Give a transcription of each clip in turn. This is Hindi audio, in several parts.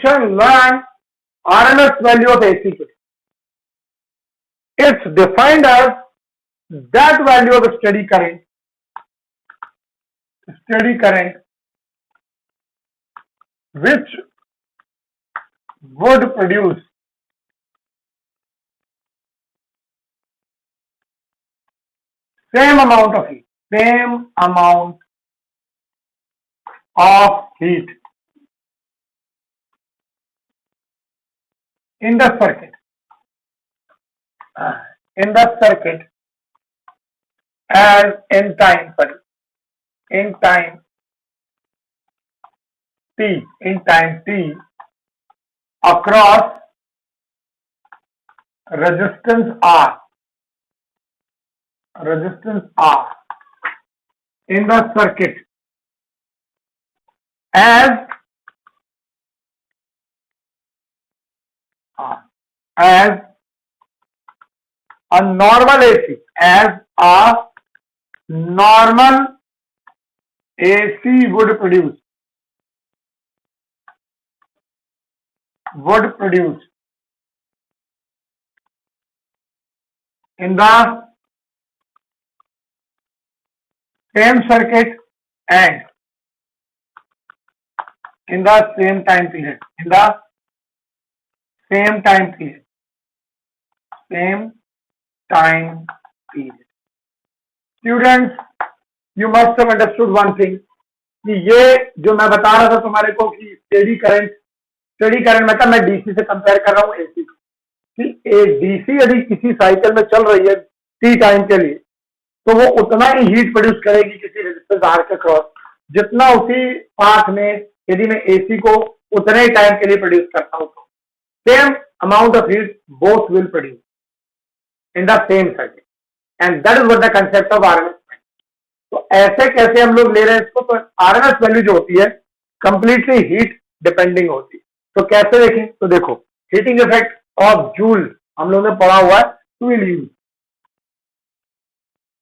repetition, learn RMS value of AC. It's defined as that value of steady current which would produce same amount of heat in the circuit as in time t across resistance R in the circuit as a normal AC, would produce in the same circuit and in the same time period. Students, you must have understood one thing कि ये जो मैं बता रहा था तुम्हारे को कि स्टेडी करंट मतलब मैं डीसी से कंपेयर कर रहा हूँ एसी को, कि डीसी यदि किसी साइकिल में चल रही है टी टाइम के लिए तो वो उतना ही हीट प्रोड्यूस करेगी किसी रेजिस्टेंस आर के क्रॉस जितना उसी पाथ में यदि मैं एसी को उतने ही टाइम के लिए प्रोड्यूस करता हूं तो same amount of heat both will produce in the same circuit and that is what the concept of RMS. तो ऐसे कैसे हम लोग ले रहे हैं इसको, तो आरएमएस वैल्यू जो होती है कंप्लीटली हीट डिपेंडिंग होती है। तो कैसे देखें, तो देखो हीटिंग इफेक्ट ऑफ जूल हम लोगों ने पढ़ा हुआ है, to will use.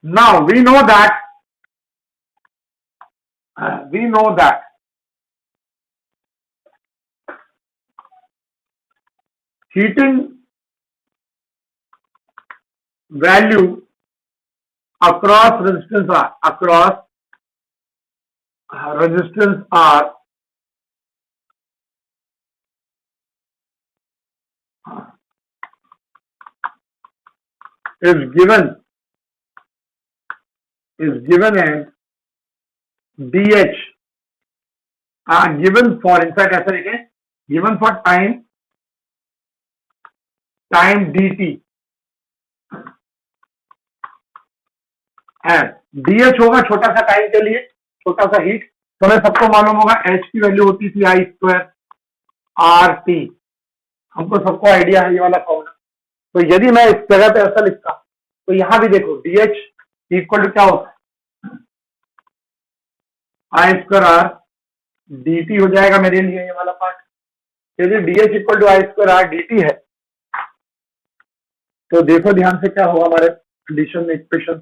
Now we know that heating value across resistance R is given as dH given for, in fact ऐसा लिखें, given for time dt and dH होगा छोटा सा टाइम के लिए, छोटा सा हीट। तो हमें सबको मालूम होगा H की वैल्यू होती थी I स्क्वायर RT, हमको सबको आइडिया है ये वाला फॉर्मूला। तो यदि मैं इस जगह पे ऐसा लिखता तो यहां भी देखो DH इक्वल टू क्या होता है, I स्क्वायर R dt हो जाएगा मेरे लिए ये वाला पार्ट। यदि DH equal to I square R dt है तो देखो ध्यान से क्या होगा हमारे कंडीशन में इक्वेशन।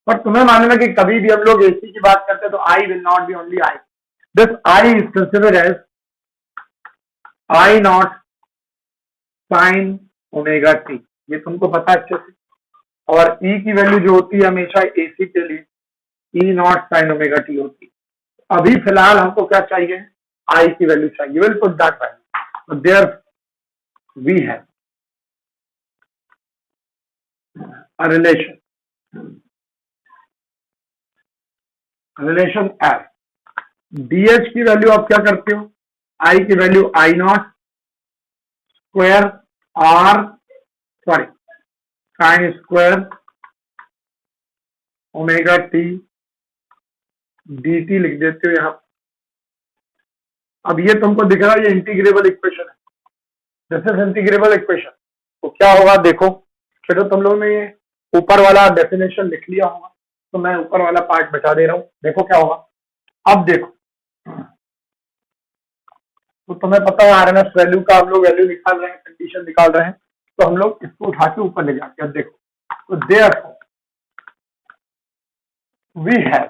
पर तुम्हें मालूम है कि कभी भी हम लोग एसी की बात करते हैं तो I will not be only I, this I is considered as I naught sine omega t, ये तुमको पता अच्छे से। और E की वैल्यू जो होती है हमेशा एसी के लिए E not sine omega T होती है। अभी फिलहाल हमको क्या चाहिए, I की वैल्यू चाहिए, will put that value. There we have a relation F। DH की वैल्यू आप क्या करते हो, I की value I naught square sine square omega t dt लिख देते हो यहां। अब ये तुमको दिख रहा है ये इंटीग्रेबल इक्वेशन है, दिस इज इंटीग्रेबल इक्वेशन। तो क्या होगा देखो, चलो तुम लोगों ने ये ऊपर वाला डेफिनेशन लिख लिया होगा तो मैं ऊपर वाला पार्ट बचा दे रहा हूं, देखो क्या होगा। अब देखो तो तुम्हें पता है आरएमएस वैल्यू का हम लोग वैल्यू निकाल रहे हैं, कंडीशन निकाल रहे हैं, तो हम लोग इसको उठा के ऊपर ले जाते हैं। अब देखो तो therefore we have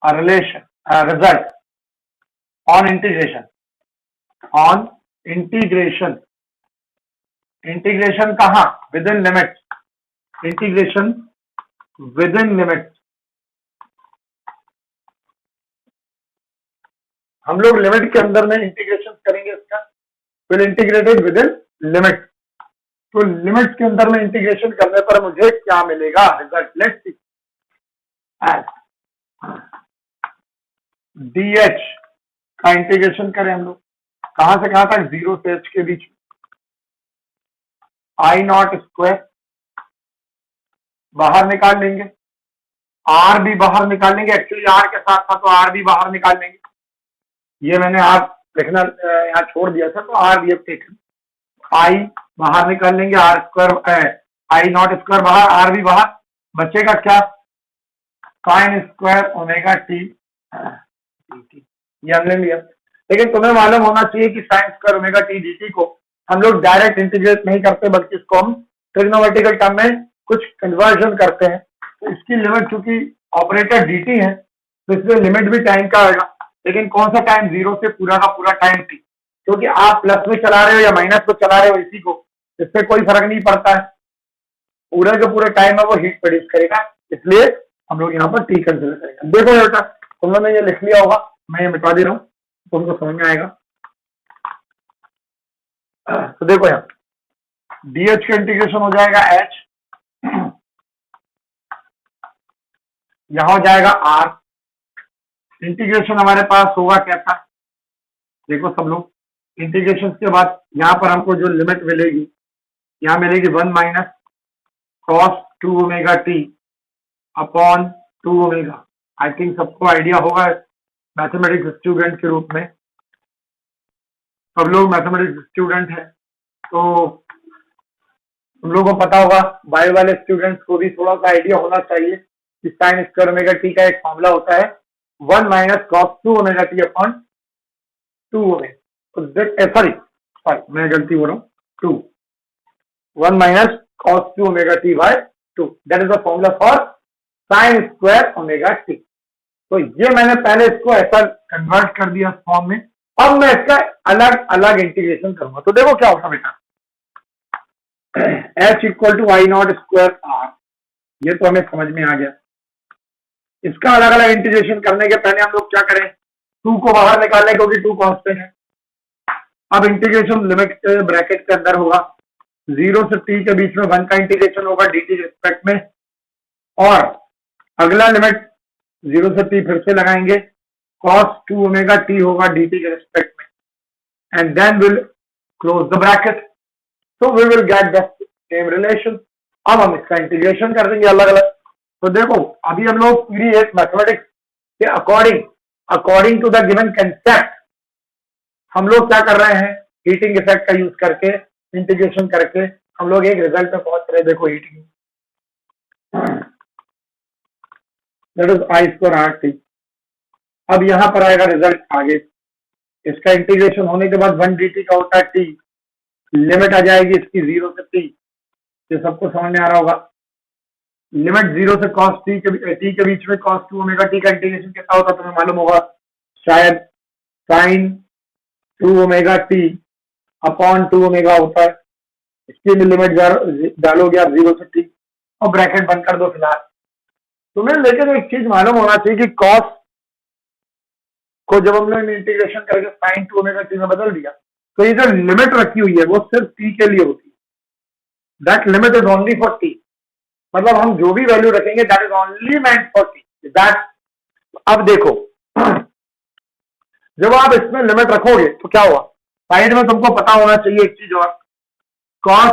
a relation, a result on integration integration, integration कहाँ, within limit, integration within limit. हम लोग लिमिट के अंदर में इंटीग्रेशन करेंगे इसका, will integrated within limit. तो लिमिट के अंदर में इंटीग्रेशन करने पर मुझे क्या मिलेगा रिजल्ट, लेट्स सी। dh का इंटीग्रेशन करें हम लोग, कहां से कहां तक, 0 से h के बीच, आई नॉट स्क्वायर बाहर निकाल लेंगे, r भी बाहर निकाल लेंगे, एक्चुअली r के साथ था तो r भी बाहर निकाल लेंगे, ये मैंने r लिखना यहाँ छोड़ दिया था तो r भी टेकन, आई बाहर निकाल लेंगे, R square, I naught square बाहर, आर भी बाहर, बचेगा क्या, साइन स्क्वायर ओमेगा टी, ये हमने लिया। लेकिन तुम्हें मालूम होना चाहिए कि sign square omega T D T को हम लोग डायरेक्ट इंटीग्रेट नहीं करते, बल्कि इसको हम ट्रिग्नोमेट्रिकल टर्म में कुछ कन्वर्जन करते हैं। तो इसकी लिमिट चूंकि ऑपरेटर डी टी है तो इसमें लिमिट भी टाइम का आएगा, लेकिन कौन सा टाइम, 0 से पूरा का पूरा टाइम टी, क्योंकि आप प्लस में चला रहे हो या माइनस में चला रहे हो इसी को, इससे कोई फर्क नहीं पड़ता है, पूरे के पूरे टाइम में वो हीट प्रोड्यूस करेगा, इसलिए हम लोग यहाँ पर टी कंसिडर करेंगे। देखो बेटा तुम लोगों ने ये लिख लिया होगा, मैं ये मिटा दे रहा हूँ, तुमको समझ में आएगा। तो देखो यहाँ dh का इंटीग्रेशन हो जाएगा h, यहाँ हो जाएगा r, इंटीग्रेशन हमारे पास होगा कैसा, देखो सब लोग, इंटीग्रेशन के बाद यहाँ पर हमको जो लिमिट मिलेगी, यहाँ मिलेगी 1 minus cos 2 omega t upon 2 omega. I think सबको आइडिया होगा मैथमेटिक्स स्टूडेंट के रूप में, सब लोग मैथमेटिक्स स्टूडेंट हैं तो तुम लोगों को पता होगा, बायो वाले स्टूडेंट्स को भी थोड़ा सा आइडिया होना चाहिए कि साइन स्क्वायर ओमेगा टी का एक फॉर्मूला होता है 1 minus cos 2 omega t upon 2 omega, sorry मैं गलती बोल रहा हूँ, 1 minus cos 2 omega t by 2, that is the formula for sine square omega t. तो ये मैंने पहले इसको ऐसा कन्वर्ट कर दिया फॉर्म में, अब मैं इसका अलग अलग इंटीग्रेशन करूंगा। तो देखो क्या होगा बेटा, h equal to I naught square R, ये तो हमें समझ में आ गया। इसका अलग अलग इंटीग्रेशन करने के पहले हम लोग क्या करें, 2 को बाहर निकालें क्योंकि 2 कांस्टेंट है। अब इंटीग्रेशन लिमिट ब्रैकेट के अंदर होगा, 0 से t के बीच में 1 का इंटीग्रेशन होगा dt के रिस्पेक्ट में, और अगला लिमिट 0 से t फिर से लगाएंगे, cos 2 ओमेगा t होगा dt के रिस्पेक्ट में, and then will close the bracket, so we will get the same relation। अब हम इसका इंटीग्रेशन कर देंगे अलग अलग। तो देखो अभी हम लोग पूरी एक मैथमेटिक्स के according to the given concept हम लोग क्या कर रहे हैं, हीटिंग इफेक्ट का यूज करके इंटीग्रेशन करके हम लोग एक रिजल्ट पे पहुंच रहे हैं। देखो heating, that is I square R T. अब यहां पर आएगा रिजल्ट आगे, इसका इंटीग्रेशन होने के बाद 1 dt का होता है t, लिमिट आ जाएगी इसकी 0 से t, ये सबको समझ में आ रहा होगा। लिमिट 0 से cos t के बीच में cos 2 ओमेगा t का इंटीग्रेशन कितना होता है तुम्हें मालूम होगा शायद, sin 2 omega t upon 2 omega होता है, इसकी भी लिमिट डालोगे आप 0 से t और ब्रैकेट बंद कर दो फिलहाल तुम्हें। लेकिन एक चीज मालूम होना चाहिए कि cos को जब हम लोग इंटीग्रेशन करके sin 2 ओमेगा t में बदल दिया तो ये जो लिमिट रखी हुई है वो सिर्फ t के लिए होती है, that limit is only for t, मतलब हम जो भी वैल्यू रखेंगे that is only meant for t that. अब देखो जब आप इसमें लिमिट रखोगे तो क्या हुआ, साइड में तुमको पता होना चाहिए एक चीज और, cos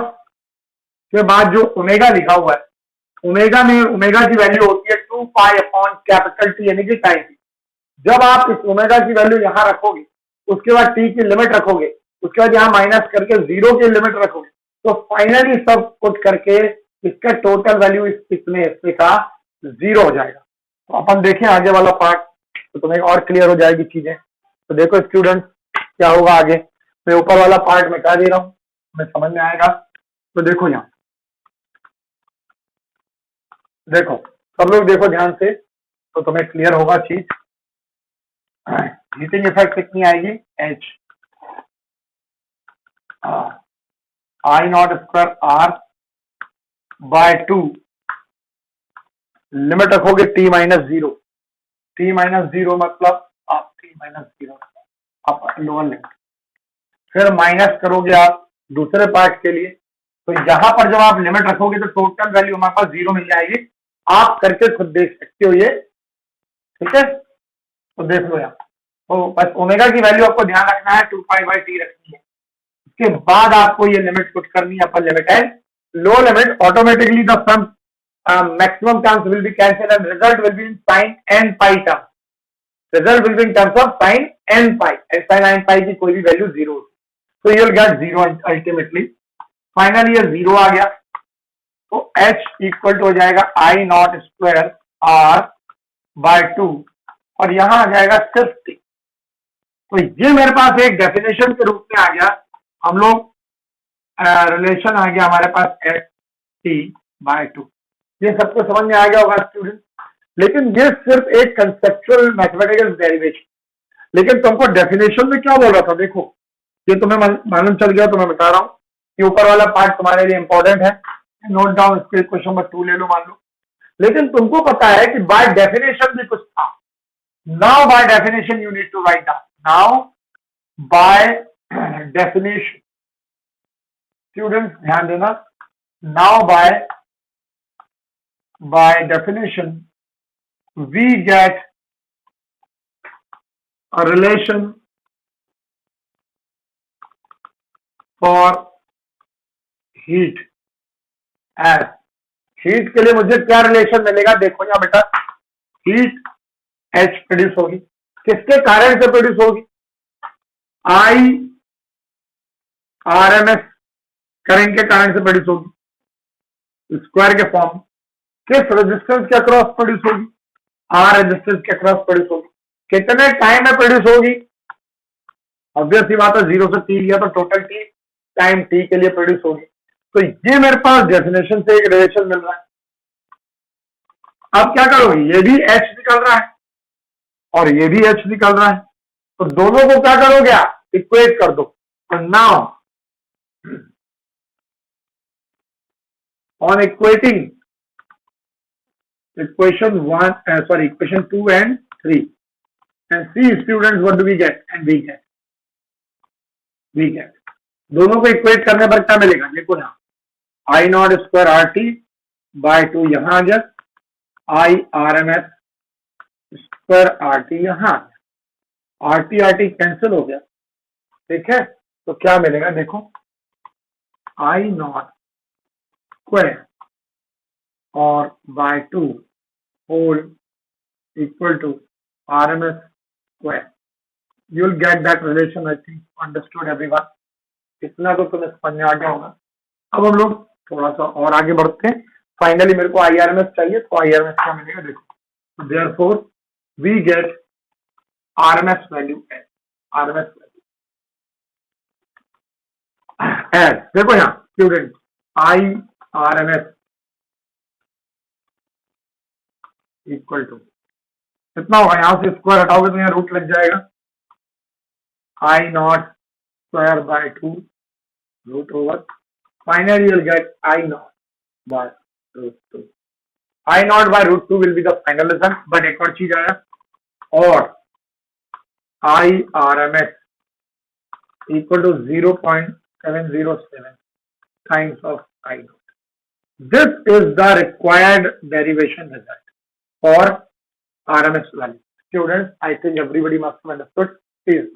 के बाद जो ओमेगा लिखा हुआ है, ओमेगा में ओमेगा की वैल्यू होती है 2 पाई अपॉन कैपिटल टी यानी कि टाइम टी। जब आप इस ओमेगा की वैल्यू यहां रखोगे उसके बाद टी की लिमिट रखोगे, उसके बाद यहां माइनस करके 0 की लिमिट रखोगे, तो फाइनली सब पुट करके इसका टोटल वैल्यू इसमें हिस्से का 0 हो जाएगा। तो अपन देखें आगे वाला पार्ट तो तुम्हें और क्लियर हो जाएगी चीजें। तो देखो स्टूडेंट क्या होगा आगे, मैं ऊपर वाला पार्ट मिटा दे रहा हूं, तुम्हें समझ में आएगा। तो देखो यहाँ देखो सब लोग देखो ध्यान से तो तुम्हें क्लियर होगा चीज। हीटिंग इफेक्ट कितनी आएगी, h, I naught square R by 2, limit रखोगे t माइनस 0, t माइनस 0 मतलब आप t माइनस 0 आप लोअर लिमिट, फिर माइनस करोगे आप दूसरे पार्ट के लिए, तो यहां पर जब आप लिमिट रखोगे तो टोटल वैल्यू हमारे पास 0 मिल जाएगी। आप करके खुद देख सकते हो ये, ठीक है, तो देख लो यहाँ। तो बस ओमेगा की वैल्यू आपको ध्यान रखना है 2π/t रखनी है, उसके बाद आपको ये लिमिट पुट करनी है, upper limit and low limit, automatically the sum maximum terms will be cancelled and result will be in sin n pi term, result will be in terms of sin n pi, and sin n pi की कोई भी value 0, so you will get 0 ultimately। Finally ये 0 आ गया, तो h इक्वल टू हो जाएगा I naught square r bye 2, और यहां आ जाएगा सिर्फ t। तो ये मेरे पास एक डेफिनेशन के रूप में आ गया, हम लोग रिलेशन आ गया हमारे पास h t बाय 2। ये सबको समझ में आ गया होगा स्टूडेंट, लेकिन ये सिर्फ एक कंसेप्चुअल मैथमेटिकल डेरिवेशन, लेकिन तुमको डेफिनेशन में क्या बोल रहा था, देखो ये तुम्हें मालूम चल गया तो मैं बता रहा हूँ, ये ऊपर वाला पार्ट तुम्हारे लिए इंपॉर्टेंट है, नोट डाउन, इसके क्वेश्चन नंबर 2 ले लो मान लो। लेकिन तुमको पता है कि बाय डेफिनेशन भी कुछ था, now by definition you need to write down, now by definition, students ध्यान देना, now by definition we get a relation for heat as, हीट के लिए मुझे क्या रिलेशन मिलेगा, देखो यहाँ बेटा, हीट H प्रोड्यूस होगी, किसके कारण से प्रोड्यूस होगी, आई RMS करंट के कारण से प्रोड्यूस होगी, स्क्वायर के फॉर्म, किस रेजिस्टेंस के अक्रॉस प्रोड्यूस होगी, आर रेजिस्टेंस के अक्रॉस प्रोड्यूस होगी, कितने टाइम में प्रोड्यूस होगी, ऑब्वियस सी बात है 0 से t लिया तो टोटल t टाइम t के लिए प्रोड्यूस होगी। तो ये मेरे पास डेफिनेशन से एक रिलेशन मिल रहा है। अब क्या करोगे, ये भी h निकल रहा है और ये भी h निकल रहा है, तो दोनों को क्या करोगे आप, इक्वेट कर दो। तो now on equating equation 2 and 3 and see students what do we get, and we get दोनों को इक्वेट करने पर क्या मिलेगा, देखो यहाँ I naught square R T by 2 यहां आ गया, I RMS square R T यहां आ गया, आर टी कैंसिल हो गया, ठीक है, तो क्या मिलेगा देखो, आई नॉट स्क्वायर और bye 2 whole equal to RMS square, you will get that relation, I think understood everyone, इतना तो तुम्हें समझ में आ गया होगा। अब हम लोग थोड़ा सा और आगे बढ़ते हैं, फाइनली मेरे को IRMS चाहिए, तो IRMS क्या मिलेगा देखो, therefore we get RMS value as देखो यहाँ स्टूडेंट, IRMS इक्वल टू कितना होगा, यहां से स्क्वायर हटाओगे तो यहाँ रूट लग जाएगा, I naught square by 2 root over, finally you'll get I naught by root 2, I naught by root 2 will be the final result, but एक और चीज आया, और IRMS equal to 0.707 times of I naught. This is the required derivation result for RMS value. Students, I think everybody must have understood. Please.